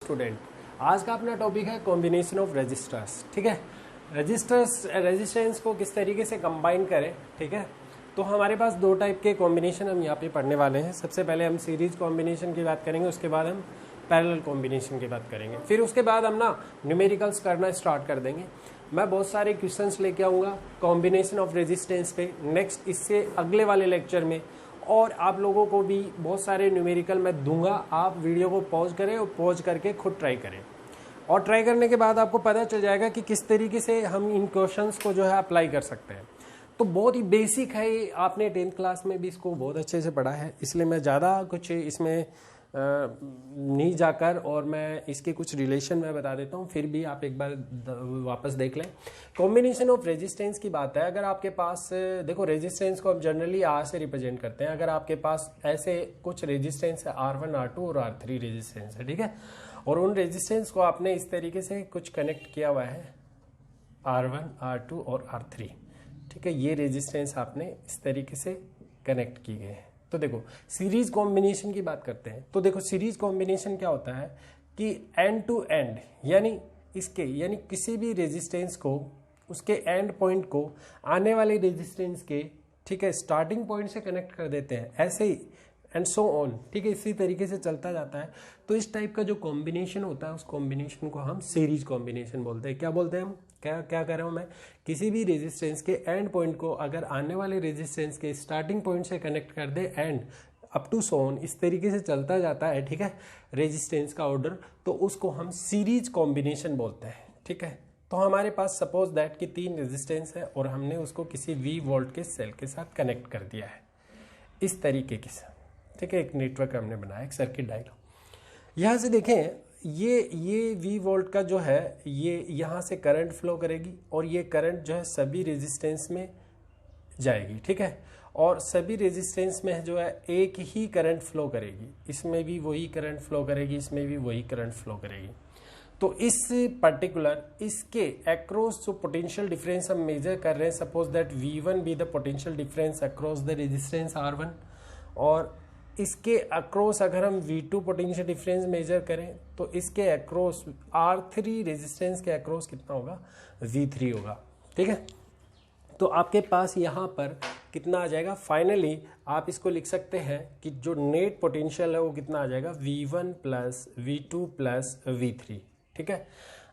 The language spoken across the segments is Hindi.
स्टूडेंट। आज का अपना टॉपिक है कॉम्बिनेशन ऑफ रजिस्टर्स। ठीक है, रेजिस्टेंस को किस तरीके से कंबाइन करें। ठीक है, तो हमारे पास दो टाइप के कॉम्बिनेशन हम यहाँ पे पढ़ने वाले हैं। सबसे पहले हम सीरीज कॉम्बिनेशन की बात करेंगे, उसके बाद हम पैरेलल कॉम्बिनेशन की बात करेंगे, फिर उसके बाद हम ना न्यूमेरिकल्स करना स्टार्ट कर देंगे। मैं बहुत सारे क्वेश्चंस लेके आऊँगा कॉम्बिनेशन ऑफ रेजिस्टेंस पे नेक्स्ट इससे अगले वाले लेक्चर में, और आप लोगों को भी बहुत सारे न्यूमेरिकल मैं दूंगा। आप वीडियो को पॉज करें और पॉज करके खुद ट्राई करें, और ट्राई करने के बाद आपको पता चल जाएगा कि किस तरीके से हम इन क्वेश्चंस को जो है अप्लाई कर सकते हैं। तो बहुत ही बेसिक है ये, आपने 10th क्लास में भी इसको बहुत अच्छे से पढ़ा है, इसलिए मैं ज़्यादा कुछ इसमें नहीं जाकर और मैं इसके कुछ रिलेशन में बता देता हूँ, फिर भी आप एक बार वापस देख लें। कॉम्बिनेशन ऑफ रेजिस्टेंस की बात है। अगर आपके पास देखो, रेजिस्टेंस को हम जनरली आर से रिप्रेजेंट करते हैं। अगर आपके पास ऐसे कुछ रेजिस्टेंस है R1, R2 और R3 रेजिस्टेंस है, ठीक है, और उन रेजिस्टेंस को आपने इस तरीके से कुछ कनेक्ट किया हुआ है R1, R2 और R3। ठीक है, ये रेजिस्टेंस आपने इस तरीके से कनेक्ट की गए हैं। तो देखो, सीरीज कॉम्बिनेशन की बात करते हैं। तो देखो, सीरीज कॉम्बिनेशन क्या होता है कि एंड टू एंड, यानी किसी भी रेजिस्टेंस को उसके एंड पॉइंट को आने वाले रेजिस्टेंस के, ठीक है, स्टार्टिंग पॉइंट से कनेक्ट कर देते हैं, ऐसे ही एंड सो ऑन। ठीक है, इसी तरीके से चलता जाता है। तो इस टाइप का जो कॉम्बिनेशन होता है, उस कॉम्बिनेशन को हम सीरीज कॉम्बिनेशन बोलते हैं। क्या बोलते हैं हम, क्या कर रहा हूं मैं, किसी भी रेजिस्टेंस के एंड पॉइंट को अगर आने वाले रेजिस्टेंस के स्टार्टिंग पॉइंट से कनेक्ट कर दे and up to so on, इस तरीके से चलता जाता है, ठीक है, रेजिस्टेंस का ऑर्डर, तो उसको हम सीरीज कॉम्बिनेशन बोलते हैं। ठीक है, तो हमारे पास सपोज दैट कि 3 रेजिस्टेंस है और हमने उसको किसी V वोल्ट के सेल के साथ कनेक्ट कर दिया है इस तरीके के साथ। ठीक है, एक नेटवर्क हमने बनाया, एक सर्किट डायग्राम। यहाँ से देखें, ये V वोल्ट का जो है, ये यहाँ से करंट फ्लो करेगी और ये करंट जो है सभी रेजिस्टेंस में जाएगी। ठीक है, और सभी रेजिस्टेंस में जो है एक ही करंट फ्लो करेगी, इसमें भी वही करंट फ्लो करेगी, इसमें भी वही करंट फ्लो करेगी। तो इस पर्टिकुलर इसके अक्रॉस जो पोटेंशियल डिफरेंस हम मेजर कर रहे हैं, suppose that V1 be the potential difference across the resistance R1, और इसके अक्रॉस अगर हम V2 पोटेंशियल डिफरेंस मेजर करें तो इसके अक्रॉस R3 रेजिस्टेंस के अक्रॉस कितना होगा, V3 होगा। ठीक है, तो आपके पास यहाँ पर कितना आ जाएगा, फाइनली आप इसको लिख सकते हैं कि जो नेट पोटेंशियल है वो कितना आ जाएगा, V1 plus V2 plus V3। ठीक है,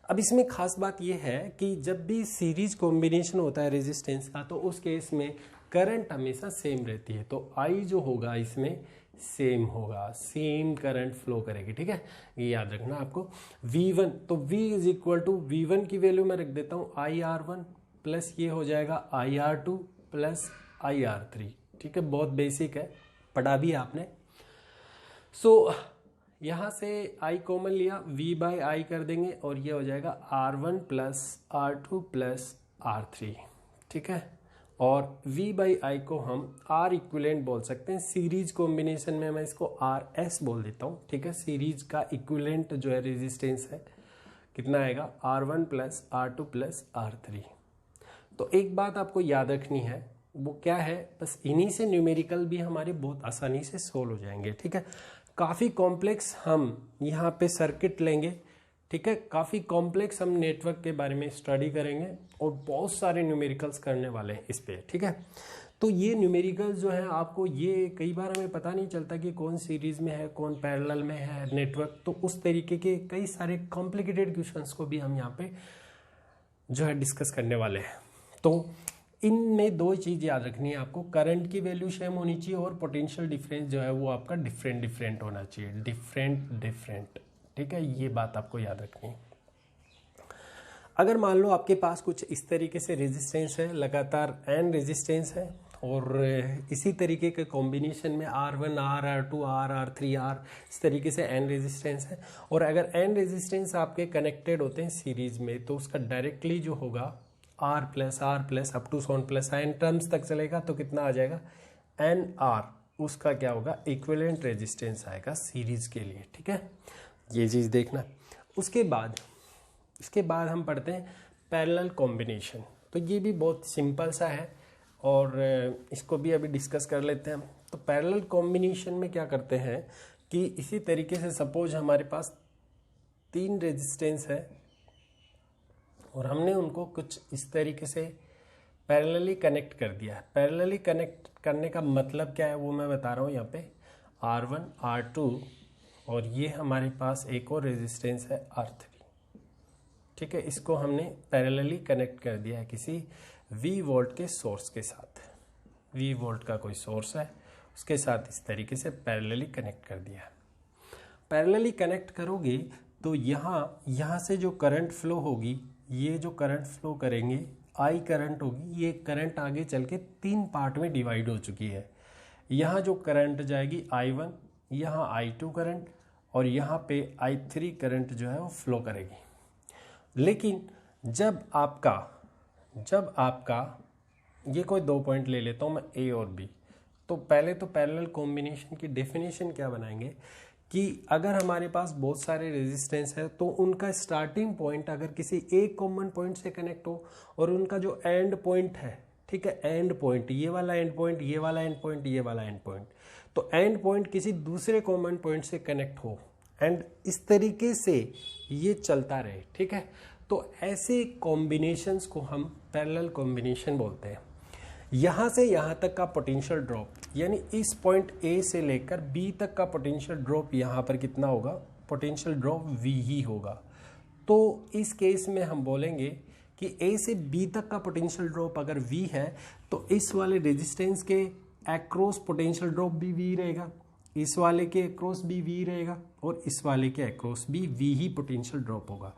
अब इसमें खास बात यह है कि जब भी सीरीज कॉम्बिनेशन होता है रेजिस्टेंस का, तो उस केस में करंट हमेशा सेम रहती है। तो I जो होगा इसमें सेम होगा, सेम करंट फ्लो करेगी। ठीक है, ये याद रखना आपको। V1, तो V is equal to V1 की वैल्यू मैं रख देता हूँ IR1 प्लस ये हो जाएगा IR2 प्लस IR3। ठीक है, बहुत बेसिक है, पढ़ा भी आपने। सो यहाँ से I कॉमन लिया, V बाई I कर देंगे और ये हो जाएगा R1 plus R2 plus R3। ठीक है, और V बाई I को हम R इक्विवेलेंट बोल सकते हैं। सीरीज कॉम्बिनेशन में मैं इसको RS बोल देता हूँ। ठीक है, सीरीज का इक्विवेलेंट जो है रेजिस्टेंस है कितना आएगा, R1 plus R2 plus R3। तो एक बात आपको याद रखनी है, वो क्या है, बस इन्हीं से न्यूमेरिकल भी हमारे बहुत आसानी से सोल्व हो जाएंगे। ठीक है, काफ़ी कॉम्प्लेक्स हम यहाँ पे सर्किट लेंगे। ठीक है, काफ़ी कॉम्प्लेक्स हम नेटवर्क के बारे में स्टडी करेंगे और बहुत सारे न्यूमेरिकल्स करने वाले हैं इस पे। ठीक है, तो ये न्यूमेरिकल्स जो है आपको, ये कई बार हमें पता नहीं चलता कि कौन सीरीज में है, कौन पैरेलल में है नेटवर्क, तो उस तरीके के कई सारे कॉम्प्लिकेटेड क्वेश्चंस को भी हम यहाँ पे जो है डिस्कस करने वाले हैं। तो इनमें दो चीज़ याद रखनी है आपको, करंट की वैल्यू सेम होनी चाहिए और पोटेंशियल डिफरेंस जो है वो आपका डिफरेंट होना चाहिए, डिफरेंट। ठीक है, ये बात आपको याद रखनी है। अगर मान लो आपके पास कुछ इस तरीके से रेजिस्टेंस है, लगातार n रेजिस्टेंस है, और इसी तरीके के कॉम्बिनेशन में R1, R2, R3, R इस तरीके से n रेजिस्टेंस है, और अगर n रेजिस्टेंस आपके कनेक्टेड होते हैं सीरीज में, तो उसका डायरेक्टली जो होगा R प्लस अप टू सोन प्लस n टर्म्स तक चलेगा, तो कितना आ जाएगा, NR, उसका क्या होगा, इक्विवेलेंट रेजिस्टेंस आएगा सीरीज के लिए। ठीक है, ये चीज़ देखना। इसके बाद हम पढ़ते हैं पैरेलल कॉम्बिनेशन। तो ये भी बहुत सिंपल सा है और इसको भी अभी डिस्कस कर लेते हैं हम। तो पैरेलल कॉम्बिनेशन में क्या करते हैं कि इसी तरीके से सपोज हमारे पास 3 रेजिस्टेंस है और हमने उनको कुछ इस तरीके से पैरेलली कनेक्ट कर दिया है। पैरेलली कनेक्ट करने का मतलब क्या है वो मैं बता रहा हूँ यहाँ पे। R1 R2 और ये हमारे पास एक और रेजिस्टेंस है R3, ठीक है। इसको हमने पैरेलली कनेक्ट कर दिया है किसी V वोल्ट के सोर्स के साथ। V वोल्ट का कोई सोर्स है, उसके साथ इस तरीके से पैरेलली कनेक्ट कर दिया है। पैरेलली कनेक्ट करोगे तो यहाँ से जो करंट फ्लो होगी, ये जो करंट फ्लो करेंगे I करंट होगी, ये करंट आगे चल के 3 पार्ट में डिवाइड हो चुकी है। यहाँ जो करंट जाएगी I1, यहाँ I2 करंट और यहाँ पे I3 करंट जो है वो फ्लो करेगी। लेकिन जब आपका ये कोई 2 पॉइंट ले लेता हूँ मैं A और B, तो पहले तो पैरेलल कॉम्बिनेशन की डेफिनेशन क्या बनाएंगे कि अगर हमारे पास बहुत सारे रेजिस्टेंस है तो उनका स्टार्टिंग पॉइंट अगर किसी एक कॉमन पॉइंट से कनेक्ट हो और उनका जो एंड पॉइंट है, ठीक है, एंड पॉइंट, ये वाला एंड पॉइंट, ये वाला एंड पॉइंट, ये वाला एंड पॉइंट, तो एंड पॉइंट किसी दूसरे कॉमन पॉइंट से कनेक्ट हो एंड इस तरीके से ये चलता रहे, ठीक है। तो ऐसे कॉम्बिनेशंस को हम पैरेलल कॉम्बिनेशन बोलते हैं। यहाँ से यहाँ तक का पोटेंशियल ड्रॉप, यानी इस पॉइंट A से लेकर B तक का पोटेंशियल ड्रॉप यहाँ पर कितना होगा, पोटेंशियल ड्रॉप V ही होगा। तो इस केस में हम बोलेंगे कि A से B तक का पोटेंशियल ड्रॉप अगर V है तो इस वाले रेजिस्टेंस के अक्रॉस पोटेंशियल ड्रॉप भी V रहेगा, इस वाले के अक्रॉस भी V रहेगा और इस वाले के अक्रॉस भी V ही पोटेंशियल ड्रॉप होगा।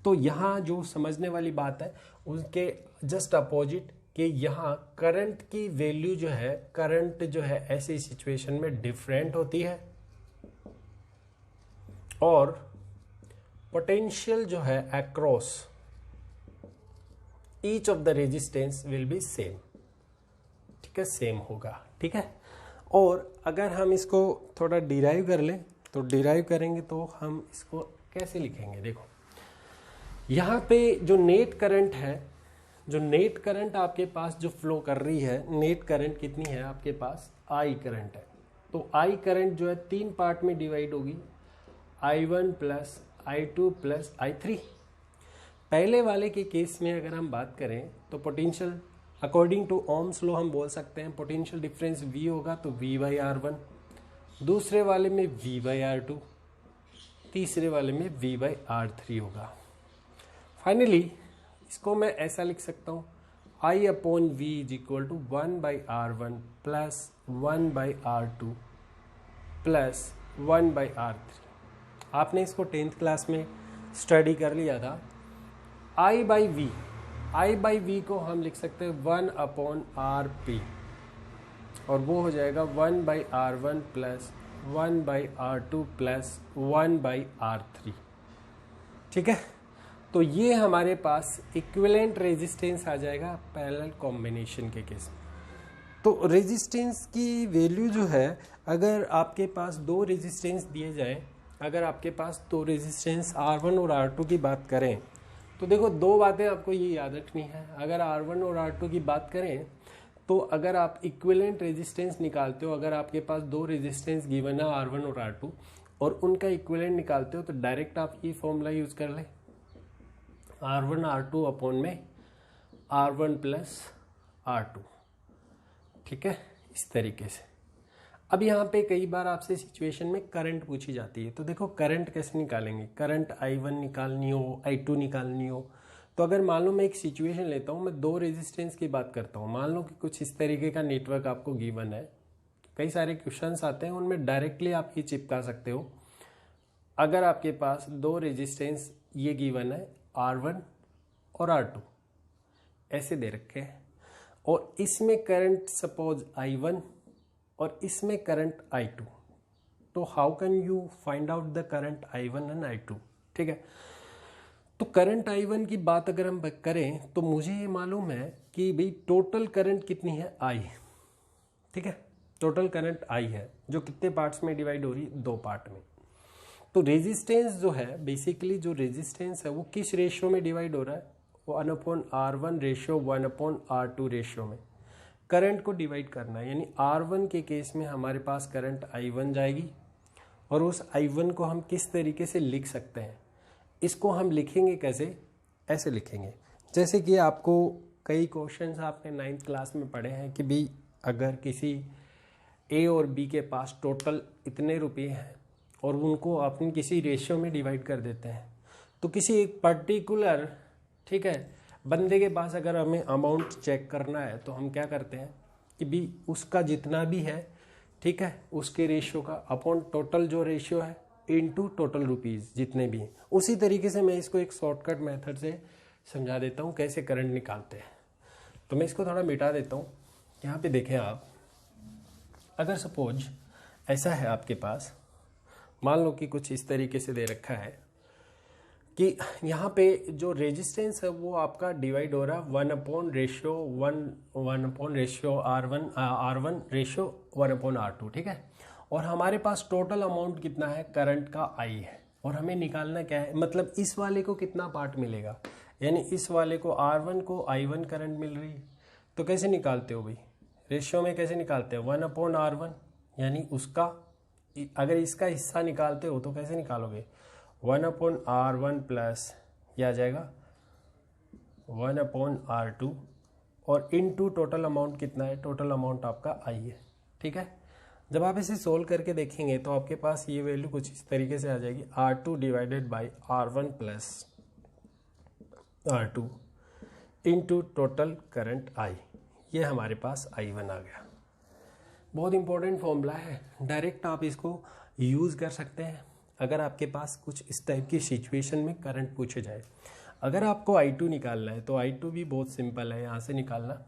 तो यहाँ जो समझने वाली बात है उसके जस्ट अपोजिट कि यहाँ करंट की वैल्यू जो है, करंट जो है ऐसी सिचुएशन में डिफरेंट होती है और पोटेंशियल जो है across each of the resistance will be same, ठीक है, सेम होगा, ठीक है। और अगर हम इसको थोड़ा डिराइव कर लें तो डिराइव करेंगे तो हम इसको कैसे लिखेंगे, देखो यहाँ पे जो नेट करंट है, जो नेट करंट आपके पास जो फ्लो कर रही है, नेट करंट कितनी है आपके पास, I करंट है। तो I करंट जो है 3 पार्ट में डिवाइड होगी, I1 plus I2 plus I3। पहले वाले के केस में अगर हम बात करें तो potential according to Ohm's law हम बोल सकते हैं पोटेंशियल डिफरेंस V होगा तो V/R1, दूसरे वाले में V/R2, तीसरे वाले में V/R3 होगा। फाइनली इसको मैं ऐसा लिख सकता हूँ I/V is equal to 1/R1 plus 1/R2 plus 1/R3। आपने इसको 10th क्लास में स्टडी कर लिया था। I/V को हम लिख सकते हैं 1/RP और वो हो जाएगा 1/R1 plus 1/R2 plus 1/R3, ठीक है। तो ये हमारे पास इक्विवेलेंट रेजिस्टेंस आ जाएगा पैरेलल कॉम्बिनेशन के केस में। तो रेजिस्टेंस की वैल्यू जो है, अगर आपके पास 2 रेजिस्टेंस दिए जाए, अगर आपके पास 2 रेजिस्टेंस R1 और R2 की बात करें तो देखो 2 बातें आपको ये याद रखनी है। अगर R1 और R2 की बात करें तो अगर आप इक्विवेलेंट रेजिस्टेंस निकालते हो, अगर आपके पास 2 रेजिस्टेंस गिवन है R1 और R2 और उनका इक्विवेलेंट निकालते हो तो डायरेक्ट आप ये फॉर्मूला यूज कर ले, R1 R2 अपॉन में R1 प्लस R2, ठीक है, इस तरीके से। अब यहाँ पे कई बार आपसे सिचुएशन में करंट पूछी जाती है, तो देखो करंट कैसे निकालेंगे, करंट I1 निकालनी हो, I2 निकालनी हो, तो अगर मान लो मैं एक सिचुएशन लेता हूँ, मैं 2 रेजिस्टेंस की बात करता हूँ, मान लो कि कुछ इस तरीके का नेटवर्क आपको गिवन है, कई सारे क्वेश्चंस आते हैं उनमें डायरेक्टली आप ये चिपका सकते हो। अगर आपके पास 2 रेजिस्टेंस ये गिवन है R1 और R2 ऐसे दे रखे हैं और इसमें करंट सपोज I1 और इसमें करंट I2, तो how can you find out the current I1 and I2, ठीक है। तो करंट I1 की बात अगर हम करें तो मुझे ये मालूम है कि भाई टोटल करंट कितनी है I, ठीक है, टोटल करंट I है जो कितने पार्ट्स में डिवाइड हो रही है, 2 पार्ट में। तो रेजिस्टेंस जो है, बेसिकली जो रेजिस्टेंस है वो किस रेशियो में डिवाइड हो रहा है, वो 1/R1 रेशियो 1/R2 रेशियो में करंट को डिवाइड करना है। यानी R1 के केस में हमारे पास करंट I1 जाएगी और उस I1 को हम किस तरीके से लिख सकते हैं, इसको हम लिखेंगे कैसे, ऐसे लिखेंगे जैसे कि आपको कई क्वेश्चंस आपने 9th क्लास में पढ़े हैं कि भाई अगर किसी ए और बी के पास टोटल इतने रुपये हैं और उनको अपन किसी रेशियो में डिवाइड कर देते हैं, तो किसी एक पर्टिकुलर, ठीक है, बंदे के पास अगर हमें अमाउंट चेक करना है तो हम क्या करते हैं कि भी उसका जितना भी है, ठीक है, उसके रेशियो का अपॉन टोटल जो रेशियो है इनटू टोटल रुपीज़ जितने भी हैं। उसी तरीके से मैं इसको एक शॉर्टकट मेथड से समझा देता हूँ कैसे करंट निकालते हैं। तो मैं इसको थोड़ा मिटा देता हूँ। यहाँ पे देखें आप, अगर सपोज ऐसा है आपके पास, मान लो कि कुछ इस तरीके से दे रखा है कि यहाँ पे जो रेजिस्टेंस है वो आपका डिवाइड हो रहा है 1/1 रेशियो R1 रेशियो 1/R2, ठीक है। और हमारे पास टोटल अमाउंट कितना है, करंट का I है, और हमें निकालना क्या है, मतलब इस वाले को कितना पार्ट मिलेगा, यानी इस वाले को R1 को I1 करंट मिल रही है। तो कैसे निकालते हो भाई, रेशियो में कैसे निकालते हो, 1/R1, यानी उसका, अगर इसका हिस्सा निकालते हो तो कैसे निकालोगे, 1/R1 प्लस यह आ जाएगा 1/R2 और इनटू टोटल अमाउंट कितना है, टोटल अमाउंट आपका I है, ठीक है। जब आप इसे सोल्व करके देखेंगे तो आपके पास ये वैल्यू कुछ इस तरीके से आ जाएगी, R2 divided by R1 plus R2 into total current I, ये हमारे पास I1 आ गया। बहुत इंपॉर्टेंट फॉर्मूला है, डायरेक्ट आप इसको यूज़ कर सकते हैं अगर आपके पास कुछ इस टाइप की सिचुएशन में करंट पूछे जाए। अगर आपको I2 निकालना है तो I2 भी बहुत सिंपल है, यहाँ से निकालना,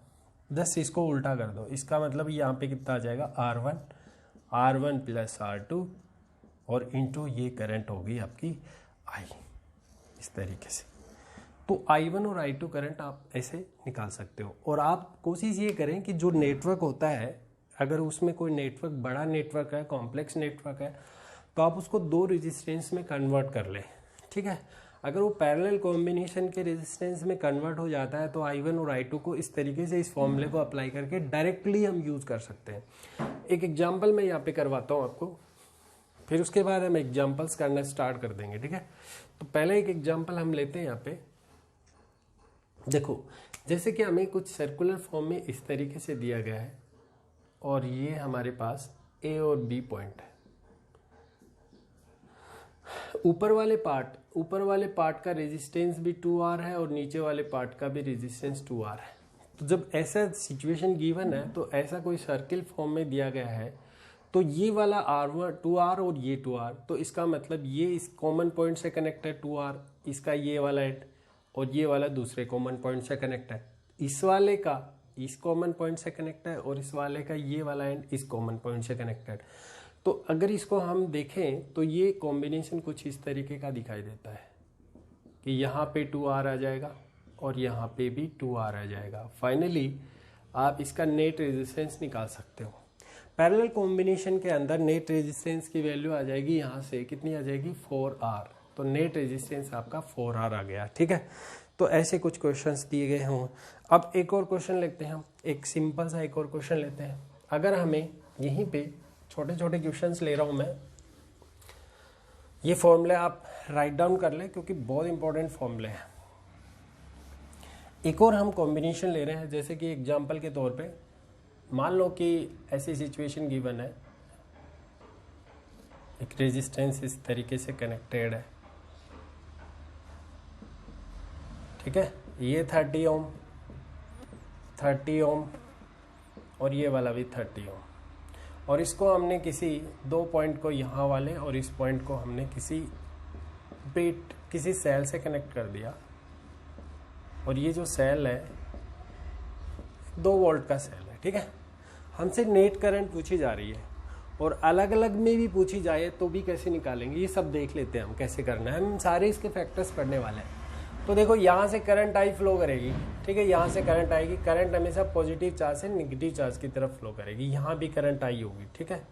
बस इसको उल्टा कर दो, इसका मतलब यहाँ पे कितना आ जाएगा, R1 प्लस R2 और इनटू ये करंट होगी आपकी I, इस तरीके से। तो I1 और I2 करंट आप ऐसे निकाल सकते हो। और आप कोशिश ये करें कि जो नेटवर्क होता है, अगर उसमें कोई नेटवर्क बड़ा नेटवर्क है, कॉम्प्लेक्स नेटवर्क है, तो आप उसको 2 रेजिस्टेंस में कन्वर्ट कर लें, ठीक है। अगर वो पैरेलल कॉम्बिनेशन के रेजिस्टेंस में कन्वर्ट हो जाता है तो I1 और I2 को इस तरीके से इस फॉर्मूले को अप्लाई करके डायरेक्टली हम यूज़ कर सकते हैं। एक एग्जांपल मैं यहाँ पे करवाता हूँ आपको, फिर उसके बाद हम एग्जांपल्स करना स्टार्ट कर देंगे, ठीक है। तो पहले एक एग्जांपल हम लेते हैं। यहाँ पे देखो, जैसे कि हमें कुछ सर्कुलर फॉर्म में इस तरीके से दिया गया है और ये हमारे पास A और B पॉइंट है। ऊपर वाले पार्ट का रेजिस्टेंस भी 2R है और नीचे वाले पार्ट का भी रेजिस्टेंस 2R है। तो जब ऐसा सिचुएशन गिवन है, तो ऐसा कोई सर्किल फॉर्म में दिया गया है, तो ये वाला R1 2R और ये 2R, तो इसका मतलब ये इस कॉमन पॉइंट से कनेक्ट है 2R, इसका ये वाला एंड, और ये वाला दूसरे कॉमन पॉइंट से कनेक्ट है, इस वाले का इस कॉमन पॉइंट से कनेक्ट है और इस वाले का ये वाला एंड इस कॉमन पॉइंट से कनेक्टेड। तो अगर इसको हम देखें तो ये कॉम्बिनेशन कुछ इस तरीके का दिखाई देता है कि यहाँ पे 2R आ जाएगा और यहाँ पे भी 2R आ जाएगा। फाइनली आप इसका नेट रेजिस्टेंस निकाल सकते हो। पैरेलल कॉम्बिनेशन के अंदर नेट रेजिस्टेंस की वैल्यू आ जाएगी, यहाँ से कितनी आ जाएगी, 4R। तो नेट रेजिस्टेंस आपका 4R आ गया, ठीक है। तो ऐसे कुछ क्वेश्चंस दिए गए हों। अब एक और क्वेश्चन लेते हैं हम, एक सिंपल सा एक और क्वेश्चन लेते हैं। अगर हमें यहीं पे छोटे छोटे क्वेश्चंस ले रहा हूं मैं, ये फॉर्मूले आप राइट डाउन कर लें क्योंकि बहुत इंपॉर्टेंट फॉर्मूले हैं। एक और हम कॉम्बिनेशन ले रहे हैं, जैसे कि एग्जांपल के तौर पे मान लो कि ऐसी सिचुएशन गिवन है, एक रेजिस्टेंस इस तरीके से कनेक्टेड है, ठीक है। ये 30 ओम और ये वाला भी 30 ओम, और इसको हमने किसी 2 पॉइंट को यहाँ वाले और इस पॉइंट को हमने किसी सेल से कनेक्ट कर दिया, और ये जो सेल है 2 वोल्ट का सेल है, ठीक है। हमसे नेट करंट पूछी जा रही है और अलग अलग में भी पूछी जाए तो भी कैसे निकालेंगे, ये सब देख लेते हैं हम कैसे करना है। हम सारे इसके फैक्टर्स पढ़ने वाले हैं। तो देखो, यहाँ से करंट आई फ्लो करेगी, ठीक है, यहाँ से करंट आएगी। करंट हमेशा पॉजिटिव चार्ज से नेगेटिव चार्ज की तरफ फ्लो करेगी। यहाँ भी करंट आई होगी, ठीक है।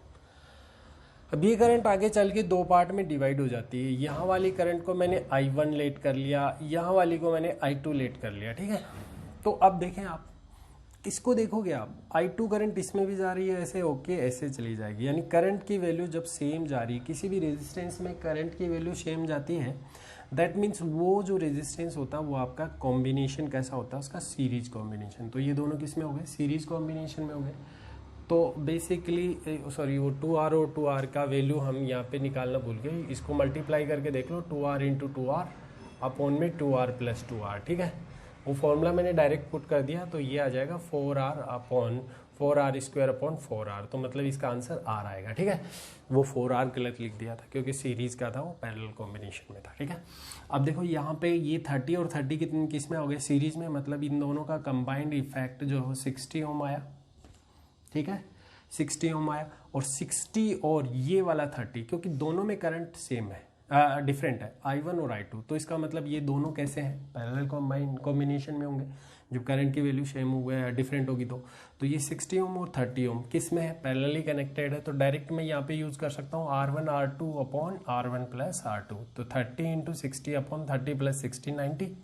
अब ये करंट आगे चल के 2 पार्ट में डिवाइड हो जाती है। यहाँ वाली करंट को मैंने I1 लेट कर लिया, यहाँ वाली को मैंने I2 लेट कर लिया, ठीक है। तो अब देखें आप इसको देखोगे आप, I2 करंट इसमें भी जा रही है ऐसे, ओके ऐसे चली जाएगी, यानी करंट की वैल्यू जब सेम जा रही है, किसी भी रेजिस्टेंस में करंट की वैल्यू सेम जाती है, दैट मीन्स वो जो रेजिस्टेंस होता है वो आपका कॉम्बिनेशन कैसा होता है, उसका सीरीज कॉम्बिनेशन। तो ये दोनों किस में हो गए, सीरीज कॉम्बिनेशन में हो गए। तो बेसिकली सॉरी वो 2R और 2R का वैल्यू हम यहाँ पे निकालना भूल गए, इसको मल्टीप्लाई करके देख लो, 2R इंटू 2R अपॉन में 2R प्लस 2R, ठीक है। वो फॉर्मूला मैंने डायरेक्ट पुट कर दिया, तो ये आ जाएगा 4R upon 4R square upon 4R, तो मतलब इसका आंसर R आएगा, ठीक है। वो 4R गलत लिख दिया था क्योंकि सीरीज का था, वो पैरेलल कॉम्बिनेशन में था, ठीक है। अब देखो यहाँ पे ये 30 और 30 कितने किस में हो गए, सीरीज में, मतलब इन दोनों का कंबाइंड इफेक्ट जो है 60 ओम आया, ठीक है, 60 ओम आया। और 60 और ये वाला 30, क्योंकि दोनों में करंट सेम है, डिफरेंट है, I1 और I2, तो इसका मतलब ये दोनों कैसे हैं, पैरेलल कॉम्बिनेशन में होंगे। जब करंट की वैल्यू सेम हो गया, डिफरेंट होगी तो ये 60 ओम और 30 ओम किस में है, पैरेलली कनेक्टेड है। तो डायरेक्ट मैं यहाँ पे यूज कर सकता हूँ R1 R2 upon R1 plus R2, तो 30 इंटू 60 अपॉन 30 प्लस 60 90।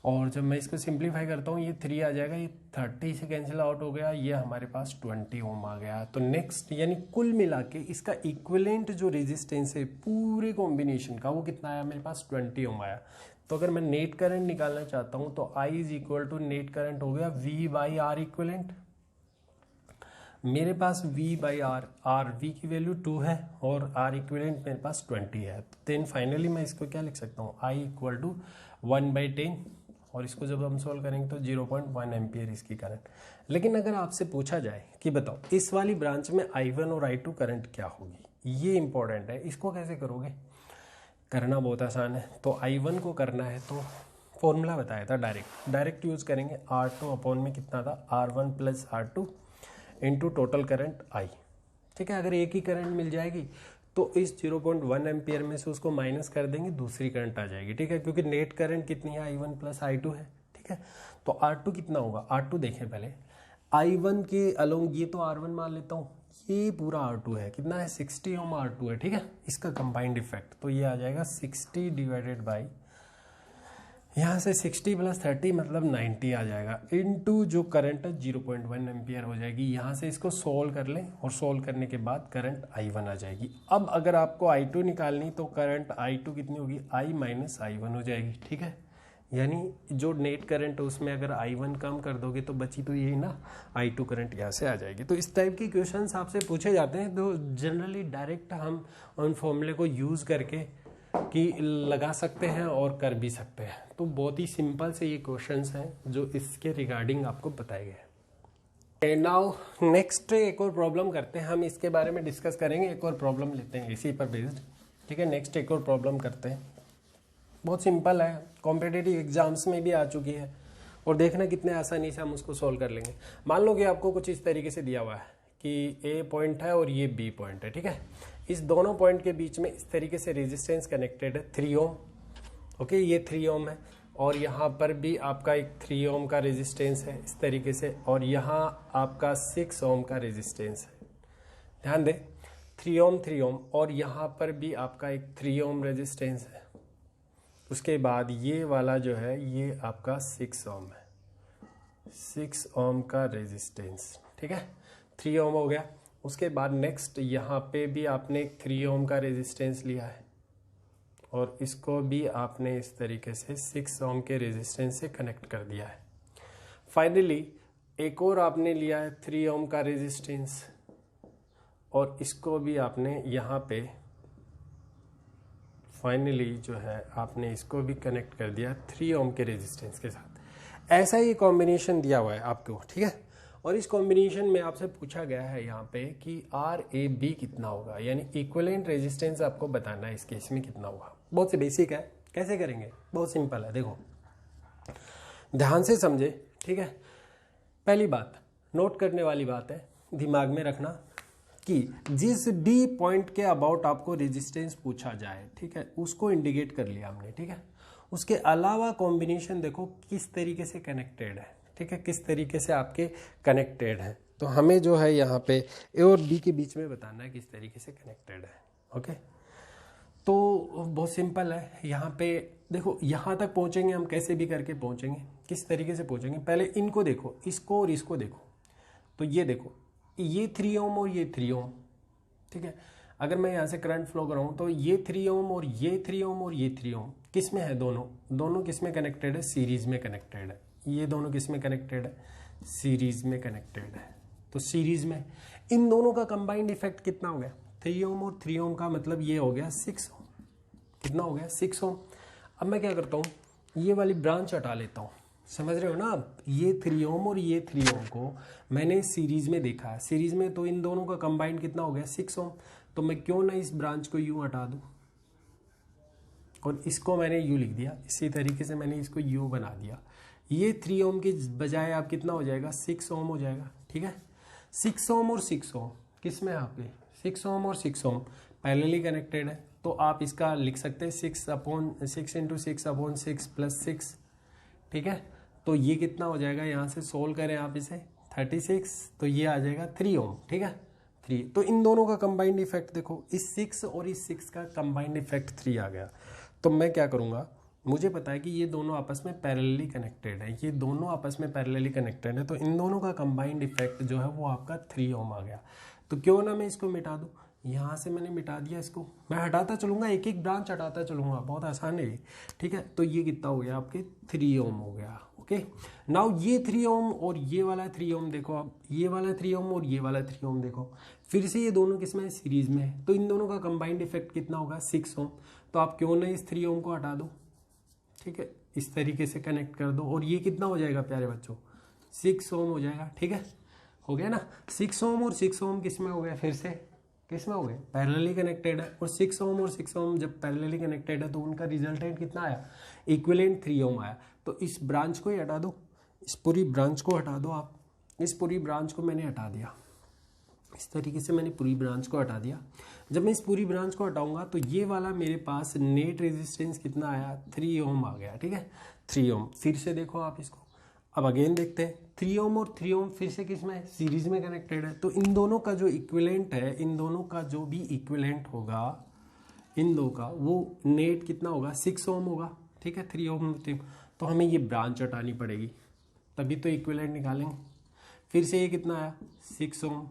और जब मैं इसको सिंप्लीफाई करता हूँ, ये 3 आ जाएगा, ये 30 से कैंसिल आउट हो गया, ये हमारे पास 20 ओम आ गया। तो नेक्स्ट यानी कुल मिला के इसका इक्विवेलेंट जो रेजिस्टेंस है पूरे कॉम्बिनेशन का, वो कितना आया मेरे पास, 20 ओम आया। तो अगर मैं नेट करंट निकालना चाहता हूँ तो I is equal to net current हो गया V बाई आर इक्विवेलेंट। मेरे पास V बाई आर V की वैल्यू 2 है और R इक्विवेलेंट मेरे पास 20 है। देन फाइनली मैं इसको क्या लिख सकता हूँ, I इक्वल टू 1/10, और इसको जब हम सोल्व करेंगे तो 0.1 एम्पियर इसकी करंट। लेकिन अगर आपसे पूछा जाए कि बताओ इस वाली ब्रांच में I1 और I2 करंट क्या होगी, ये इंपॉर्टेंट है, इसको कैसे करोगे, करना बहुत आसान है। तो I1 को करना है तो फॉर्मूला बताया था, डायरेक्ट यूज करेंगे, R2 अपॉन में कितना था, R1 plus R2 into total current I, ठीक है। अगर एक ही करंट मिल जाएगी तो इस 0.1 एम्पियर में से उसको माइनस कर देंगे, दूसरी करंट आ जाएगी, ठीक है, क्योंकि नेट करंट कितनी है, I1 प्लस I2 है, ठीक है। तो R2 कितना होगा, R2 देखें पहले, I1 के अलोंग ये तो R1 मान लेता हूँ, ये पूरा R2 है, कितना है, 60 ओम R2 है, ठीक है। इसका कंबाइंड इफेक्ट तो ये आ जाएगा 60 डिवाइडेड बाई, यहाँ से 60 प्लस 30 मतलब 90 आ जाएगा, इनटू जो करंट है 0.1 एम्पियर हो जाएगी। यहाँ से इसको सोल्व कर लें और सोल्व करने के बाद करंट I1 आ जाएगी। अब अगर आपको I2 निकालनी तो करंट I2 कितनी होगी, I माइनस I1 हो जाएगी, ठीक है। यानी जो नेट करंट है उसमें अगर I1 कम कर दोगे तो बची तो यही ना, I2 करंट यहाँ से आ जाएगी। तो इस टाइप के क्वेश्चंस आपसे पूछे जाते हैं, तो जनरली डायरेक्ट हम उन फॉर्मूले को यूज़ करके कि लगा सकते हैं और कर भी सकते हैं। तो बहुत ही सिंपल से ये क्वेश्चंस हैं जो इसके रिगार्डिंग आपको बताए गए हैं। नाउ नेक्स्ट एक और प्रॉब्लम करते हैं, हम इसके बारे में डिस्कस करेंगे, एक और प्रॉब्लम लेते हैं इसी पर बेस्ड, ठीक है। नेक्स्ट एक और प्रॉब्लम करते हैं, बहुत सिंपल है, कॉम्पिटिटिव एग्जाम्स में भी आ चुकी है, और देखना कितने आसानी से हम उसको सोल्व कर लेंगे। मान लो कि आपको कुछ इस तरीके से दिया हुआ है कि A पॉइंट है और ये B पॉइंट है, ठीक है। इस दोनों पॉइंट के बीच में इस तरीके से रेजिस्टेंस कनेक्टेड है 3 ओम, ओके, ये 3 ओम है, और यहाँ पर भी आपका एक 3 ओम का रेजिस्टेंस है इस तरीके से, और यहाँ आपका 6 ओम का रेजिस्टेंस है, ध्यान दें, 3 ओम, और यहाँ पर भी आपका एक 3 ओम रेजिस्टेंस है। उसके बाद ये वाला जो है ये आपका 6 ओम है, 6 ओम का रेजिस्टेंस, ठीक है, 3 ओम हो गया। उसके बाद नेक्स्ट यहाँ पे भी आपने 3 ओम का रेजिस्टेंस लिया है, और इसको भी आपने इस तरीके से 6 ओम के रेजिस्टेंस से कनेक्ट कर दिया है। फाइनली एक और आपने लिया है 3 ओम का रेजिस्टेंस, और इसको भी आपने यहाँ पे फाइनली जो है आपने इसको भी कनेक्ट कर दिया 3 ओम के रेजिस्टेंस के साथ। ऐसा ही कॉम्बिनेशन दिया हुआ है आपको, ठीक है। और इस कॉम्बिनेशन में आपसे पूछा गया है यहाँ पे कि RAB कितना होगा, यानी इक्विवेलेंट रेजिस्टेंस आपको बताना है इस केस में कितना होगा। बहुत से बेसिक है, कैसे करेंगे, बहुत सिंपल है, देखो ध्यान से समझे, ठीक है। पहली बात नोट करने वाली बात है, दिमाग में रखना कि जिस B पॉइंट के अबाउट आपको रेजिस्टेंस पूछा जाए, ठीक है, उसको इंडिकेट कर लिया हमने, ठीक है। उसके अलावा कॉम्बिनेशन देखो किस तरीके से कनेक्टेड है, ठीक है, किस तरीके से आपके कनेक्टेड है। तो हमें जो है यहाँ पे A और B के बीच में बताना है किस तरीके से कनेक्टेड है, ओके। तो बहुत सिंपल है। यहाँ पे देखो, यहाँ तक पहुँचेंगे हम कैसे भी करके पहुँचेंगे। किस तरीके से पहुँचेंगे, पहले इनको देखो, इसको और इसको देखो। तो ये देखो, ये 3 ओम और ये 3 ओम, ठीक है। अगर मैं यहाँ से करंट फ्लो कराऊँ तो ये 3 ओम और ये 3 ओम और ये 3 ओम किस में है, दोनों किस में कनेक्टेड है, सीरीज में कनेक्टेड है। ये दोनों किस में कनेक्टेड है, सीरीज में कनेक्टेड है। तो सीरीज में इन दोनों का कंबाइंड इफेक्ट कितना हो गया, 3 ओम और 3 ओम का मतलब ये हो गया 6 ओम। कितना हो गया, 6 ओम। अब मैं क्या करता हूँ, ये वाली ब्रांच हटा लेता हूँ, समझ रहे हो ना आप। ये 3 ओम और ये 3 ओम को मैंने सीरीज में देखा है, सीरीज में तो इन दोनों का कंबाइंड कितना हो गया, 6 ओम। तो मैं क्यों ना इस ब्रांच को यूं हटा दूं और इसको मैंने यू लिख दिया। इसी तरीके से मैंने इसको यू बना दिया। ये 3 ओम के बजाय आप कितना हो जाएगा, 6 ओम हो जाएगा, ठीक है। 6 ओम और 6 ओम किस में है आपके, 6 ओम और 6 ओम पैरेलली कनेक्टेड है। तो आप इसका लिख सकते हैं 6 इंटू 6 प्लस 6, ठीक है। तो ये कितना हो जाएगा, यहाँ से सोल्व करें आप इसे 36, तो ये आ जाएगा 3 ओम, ठीक है 3। तो इन दोनों का कंबाइंड इफेक्ट देखो, इस 6 और इस 6 का कंबाइंड इफेक्ट 3 आ गया। तो मैं क्या करूँगा, मुझे पता है कि ये दोनों आपस में पैरेलली कनेक्टेड है, ये दोनों आपस में पैरेलली कनेक्टेड है। तो इन दोनों का कंबाइंड इफेक्ट जो है वो आपका 3 ओम आ गया। तो क्यों ना मैं इसको मिटा दूँ, यहाँ से मैंने मिटा दिया इसको, मैं हटाता चलूँगा, एक एक ब्रांच हटाता चलूँगा, बहुत आसान है ये, ठीक है। तो ये कितना हो गया आपके 3 ओम हो गया, ओके। नाउ ये 3 ओम और ये वाला 3 ओम देखो आप, ये वाला 3 ओम और ये वाला 3 ओम देखो, फिर से ये दोनों किसमें है, सीरीज में है। तो इन दोनों का कंबाइंड इफेक्ट कितना होगा, 6 ओम। तो आप क्यों ना इस 3 ओम को हटा दो, ठीक है, इस तरीके से कनेक्ट कर दो और ये कितना हो जाएगा प्यारे बच्चों, 6 ओम हो जाएगा, ठीक है। हो गया ना, 6 ओम और 6 ओम किस में हो गया, फिर से किस में हो गए, पैरेलली कनेक्टेड है। और 6 ओम और 6 ओम जब पैरेलली कनेक्टेड है तो उनका रिजल्टेंट कितना आया, इक्विवेलेंट 3 ओम आया। तो इस ब्रांच को ही हटा दो, इस पूरी ब्रांच को हटा दो आप। इस पूरी ब्रांच को मैंने हटा दिया, इस तरीके से मैंने पूरी ब्रांच को हटा दिया। जब मैं इस पूरी ब्रांच को हटाऊंगा तो ये वाला मेरे पास नेट रेजिस्टेंस कितना आया, 3 ओम आ गया, ठीक है 3 ओम। फिर से देखो आप इसको, अब अगेन देखते हैं 3 ओम और 3 ओम फिर से किस में है, सीरीज में कनेक्टेड है। तो इन दोनों का जो इक्विवेलेंट है, इन दोनों का जो भी इक्विवेलेंट होगा इन दो का, वो नेट कितना होगा, 6 ओम होगा, ठीक है 3 ओम। तो हमें ये ब्रांच हटानी पड़ेगी, तभी तो इक्विवेलेंट निकालेंगे। फिर से ये कितना आया, 6 ओम।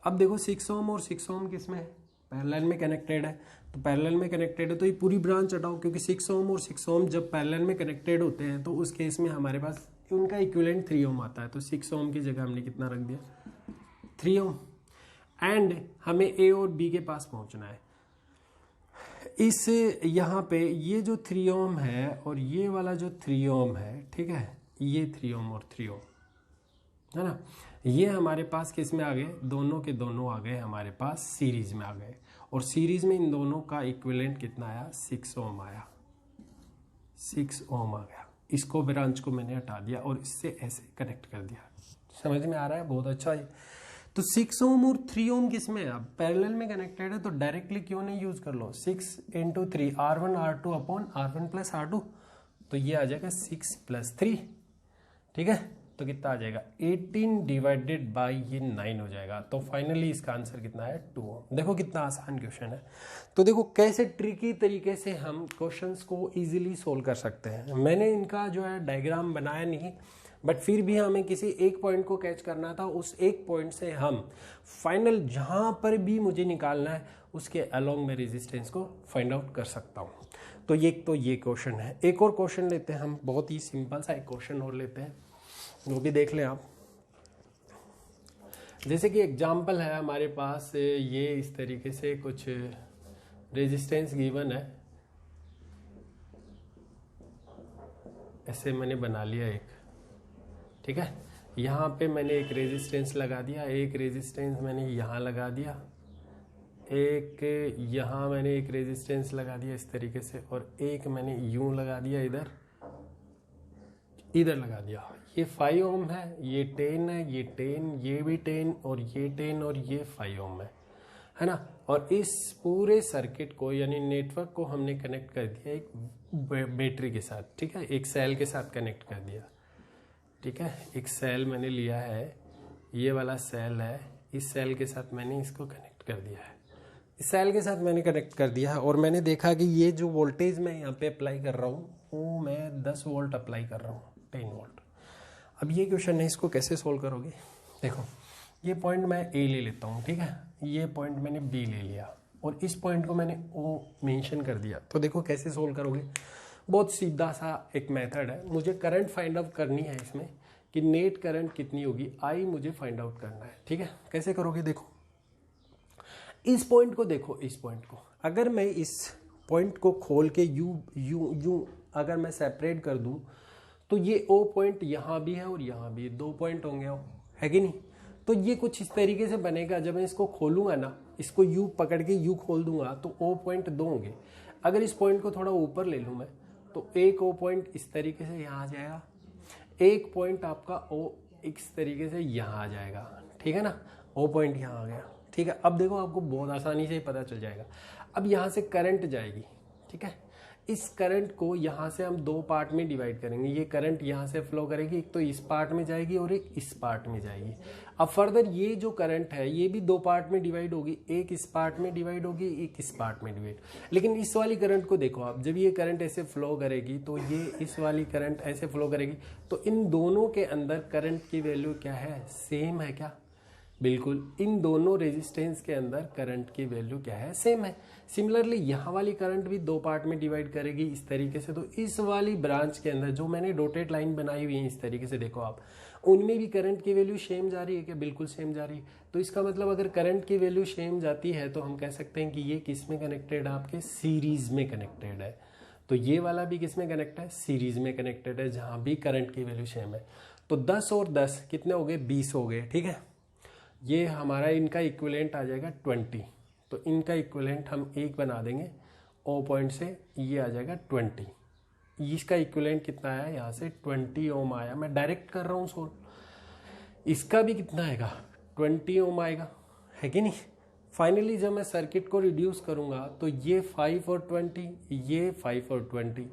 अब देखो 6 ओम और 6 ओम किस में है, पैरेलल में कनेक्टेड है। तो पैरेलल में कनेक्टेड है तो ये पूरी ब्रांच हटाओ, क्योंकि 6 ओम और 6 ओम जब पैरेलल में कनेक्टेड होते हैं तो उस केस में हमारे पास उनका इक्विवेलेंट 3 ओम आता है। तो 6 ओम की जगह हमने कितना रख दिया, 3 ओम। एंड हमें ए और बी के पास पहुंचना है। इस यहाँ पे ये जो 3 ओम है और ये वाला जो 3 ओम है, ठीक है, ये 3 ओम और 3 ओम है ना, ये हमारे पास किस में आ गए, दोनों के दोनों आ गए हमारे पास सीरीज में आ गए। और सीरीज में इन दोनों का इक्विवेलेंट कितना आया, 6 ओम आया, 6 ओम आ गया। इसको ब्रांच को मैंने हटा दिया और इससे ऐसे कनेक्ट कर दिया। समझ में आ रहा है, बहुत अच्छा है। तो 6 ओम और 3 ओम किस में है, अब पैरेलल में कनेक्टेड है तो डायरेक्टली क्यों नहीं यूज कर लो, 6 into 3 R1 R2 upon R1 plus R2। तो ये आ जाएगा 6 प्लस 3, ठीक है। तो कितना आ जाएगा, 18 डिवाइडेड बाई ये 9 हो जाएगा। तो फाइनली इसका आंसर कितना है, 2 ओम। देखो कितना आसान क्वेश्चन है। तो देखो कैसे ट्रिकी तरीके से हम क्वेश्चंस को इजीली सोल्व कर सकते हैं। मैंने इनका जो है डायग्राम बनाया नहीं, बट फिर भी हमें किसी एक पॉइंट को कैच करना था। उस एक पॉइंट से हम फाइनल जहां पर भी मुझे निकालना है उसके अलोंग में रेजिस्टेंस को फाइंड आउट कर सकता हूं। तो ये क्वेश्चन है। एक और क्वेश्चन लेते हैं हम, बहुत ही सिंपल सा एक क्वेश्चन और लेते हैं, वो भी देख लें आप। जैसे कि एग्जाम्पल है हमारे पास, ये इस तरीके से कुछ रेजिस्टेंस गिवन है, ऐसे मैंने बना लिया एक, ठीक है। यहाँ पे मैंने एक रेजिस्टेंस लगा दिया, एक रेजिस्टेंस मैंने यहाँ लगा दिया, एक यहाँ मैंने एक रेजिस्टेंस लगा दिया इस तरीके से, और एक मैंने यूं लगा दिया इधर लगा दिया। ये 5 ओम है, ये 10 है, ये 10, ये भी 10 और ये 10 और ये 5 ओम है ना। और इस पूरे सर्किट को यानी नेटवर्क को हमने कनेक्ट कर दिया एक बैटरी के साथ, ठीक है, एक सेल के साथ कनेक्ट कर दिया, ठीक है। एक सेल मैंने लिया है, ये वाला सेल है, इस सेल के साथ मैंने इसको कनेक्ट कर दिया है। सेल के साथ मैंने कनेक्ट कर दिया और मैंने देखा कि ये जो वोल्टेज मैं यहाँ पे अप्लाई कर रहा हूँ वो मैं 10 वोल्ट अप्लाई कर रहा हूँ, 10 वोल्ट। अब ये क्वेश्चन है, इसको कैसे सोल्व करोगे? देखो ये पॉइंट मैं ए ले लेता हूँ, ठीक है, ये पॉइंट मैंने बी ले लिया और इस पॉइंट को मैंने ओ मेंशन कर दिया। तो देखो कैसे सोल्व करोगे, बहुत सीधा सा एक मेथड है। मुझे करंट फाइंड आउट करनी है इसमें कि नेट करंट कितनी होगी, आई मुझे फाइंड आउट करना है, ठीक है। कैसे करोगे? देखो इस पॉइंट को देखो, इस पॉइंट को अगर मैं इस पॉइंट को खोल के यू अगर मैं सेपरेट कर दूं तो ये ओ पॉइंट यहाँ भी है और यहाँ भी 2 पॉइंट होंगे, है कि नहीं? तो ये कुछ इस तरीके से बनेगा। जब मैं इसको खोलूंगा ना, इसको यू पकड़ के यू खोल दूंगा तो ओ पॉइंट 2 होंगे। अगर इस पॉइंट को थोड़ा ऊपर ले लूँ मैं तो एक ओ पॉइंट इस तरीके से यहाँ आ जाएगा, एक पॉइंट आपका ओ इस तरीके से यहाँ आ जाएगा, ठीक है ना। ओ पॉइंट यहाँ आ गया, ठीक है। अब देखो आपको बहुत आसानी से ही पता चल जाएगा। अब यहाँ से करंट जाएगी, ठीक है। इस करंट को यहाँ से हम 2 पार्ट में डिवाइड करेंगे। ये करंट यहाँ से फ्लो करेगी, एक तो इस पार्ट में जाएगी और एक इस पार्ट में जाएगी। अब फर्दर ये जो करंट है ये भी 2 पार्ट में डिवाइड होगी, एक इस पार्ट में डिवाइड होगी, एक इस पार्ट में डिवाइड। लेकिन इस वाली करंट को देखो आप, जब ये करंट ऐसे फ्लो करेगी तो ये इस वाली करंट ऐसे फ्लो करेगी, तो इन दोनों के अंदर करंट की वैल्यू क्या है? सेम है क्या? बिल्कुल, इन दोनों रेजिस्टेंस के अंदर करंट की वैल्यू क्या है? सेम है। सिमिलरली यहाँ वाली करंट भी 2 पार्ट में डिवाइड करेगी इस तरीके से। तो इस वाली ब्रांच के अंदर जो मैंने डॉटेड लाइन बनाई हुई है इस तरीके से, देखो आप, उनमें भी करंट की वैल्यू सेम जा रही है क्या? बिल्कुल सेम जा रही है। तो इसका मतलब अगर करंट की वैल्यू सेम जाती है तो हम कह सकते हैं कि ये किस में कनेक्टेड है? आपके सीरीज में कनेक्टेड है। तो ये वाला भी किस में कनेक्ट है? सीरीज में कनेक्टेड है, जहां भी करंट की वैल्यू सेम है। तो 10 और 10 कितने हो गए? 20 हो गए, ठीक है। ये हमारा इनका इक्विवेलेंट आ जाएगा 20। तो इनका इक्विवेलेंट हम एक बना देंगे ओ पॉइंट से, ये आ जाएगा 20। इसका इक्विवेलेंट कितना आया? यहाँ से 20 ओम आया। मैं डायरेक्ट कर रहा हूँ सोल्व। इसका भी कितना आएगा? 20 ओम आएगा, है कि नहीं। फाइनली जब मैं सर्किट को रिड्यूस करूंगा तो ये 5 और 20, ये 5 और 20।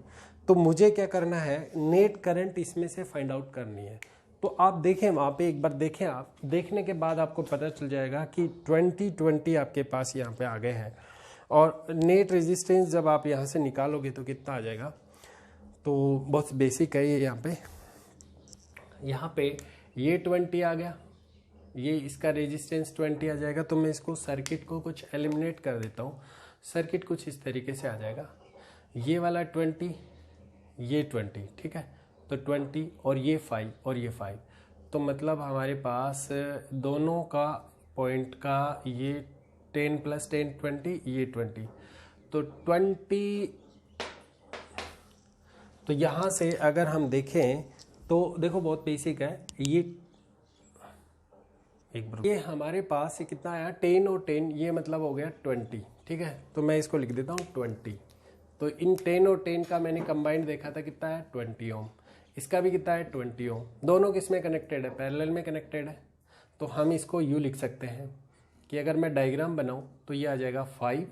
तो मुझे क्या करना है? नेट करंट इसमें से फाइंड आउट करनी है। तो आप देखें वहाँ पे, एक बार देखें आप, देखने के बाद आपको पता चल जाएगा कि 20 आपके पास यहाँ पे आ गए हैं। और नेट रेजिस्टेंस जब आप यहाँ से निकालोगे तो कितना आ जाएगा? तो बहुत बेसिक है ये। यहाँ पे ये 20 आ गया, ये इसका रेजिस्टेंस 20 आ जाएगा। तो मैं इसको सर्किट को कुछ एलिमिनेट कर देता हूँ। सर्किट कुछ इस तरीके से आ जाएगा, ये वाला 20, ये 20, ठीक है। तो 20 और ये 5 और ये 5, तो मतलब हमारे पास दोनों का पॉइंट का ये 10 + 10 20, ये 20, तो 20। तो यहाँ से अगर हम देखें तो देखो बहुत बेसिक है ये। ये हमारे पास ये कितना आया? 10 और 10, ये मतलब हो गया 20, ठीक है। तो मैं इसको लिख देता हूँ 20। तो इन 10 और 10 का मैंने कंबाइंड देखा था, कितना है? 20 ओम। इसका भी कितना है? 20 ओम। दोनों किस में कनेक्टेड है? पैरेलल में कनेक्टेड है। तो हम इसको यूँ लिख सकते हैं कि अगर मैं डायग्राम बनाऊं तो ये आ जाएगा 5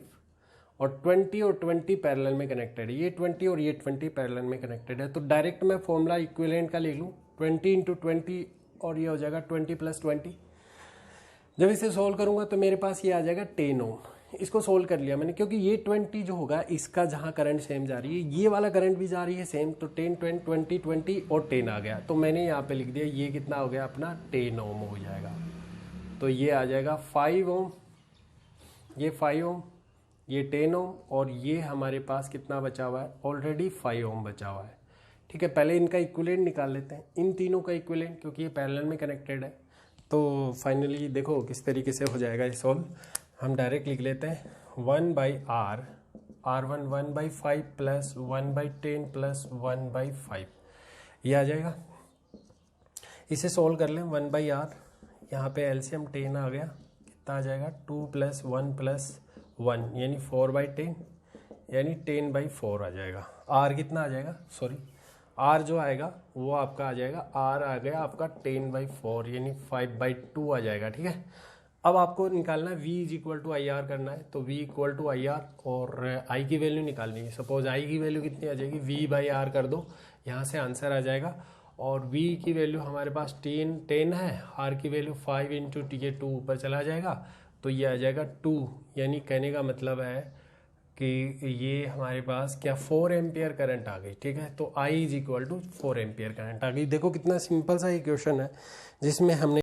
और 20 पैरेलल में कनेक्टेड है। ये 20 और ये 20 पैरेलल में कनेक्टेड है। तो डायरेक्ट मैं फॉर्मूला इक्विवेलेंट का लिख लूँ, 20 × 20 और ये हो जाएगा 20 + 20। जब इसे सोल्व करूंगा तो मेरे पास ये आ जाएगा 10 ओम। इसको सोल्व कर लिया मैंने, क्योंकि ये 20 जो होगा इसका जहां करंट सेम जा रही है, ये वाला करंट भी जा रही है सेम। तो 10 20 20 20 और 10 आ गया। तो मैंने यहाँ पे लिख दिया ये कितना हो गया अपना? 10 ओम हो जाएगा। तो ये आ जाएगा 5 ओम, ये 5 ओम, ये 10 ओम, और ये हमारे पास कितना बचा हुआ है? ऑलरेडी 5 ओम बचा हुआ है, ठीक है। पहले इनका इक्विवेलेंट निकाल लेते हैं, इन तीनों का इक्विवेलेंट, क्योंकि ये पैरेलल में कनेक्टेड है। तो फाइनली देखो किस तरीके से हो जाएगा ये सॉल्व। हम डायरेक्ट लिख लेते हैं 1/R, R1 1/5 + 1/10 + 1/5, ये आ जाएगा। इसे सोल्व कर लें 1/R, यहाँ पे एलसीएम 10 आ गया, कितना आ जाएगा? 2 + 1 + 1 यानी 4/10, यानी 10/4 आ जाएगा। R कितना आ जाएगा? सॉरी, R जो आएगा वो आपका आ जाएगा, R आ गया आपका 10/4 यानी 5/2 आ जाएगा, ठीक है। अब आपको निकालना है V = IR करना है। तो V = IR और I की वैल्यू निकालनी है। सपोज I की वैल्यू कितनी आ जाएगी? V/R कर दो, यहाँ से आंसर आ जाएगा। और V की वैल्यू हमारे पास 10 है, R की वैल्यू 5 इंटू ये 2 ऊपर चला जाएगा तो ये आ जाएगा 2, यानी कहने का मतलब है कि ये हमारे पास क्या 4 एम्पियर करंट आ गई। ठीक है, तो I is equal to 4 ampere current आ गई। देखो कितना सिंपल सा ये क्वेश्चन है जिसमें हमने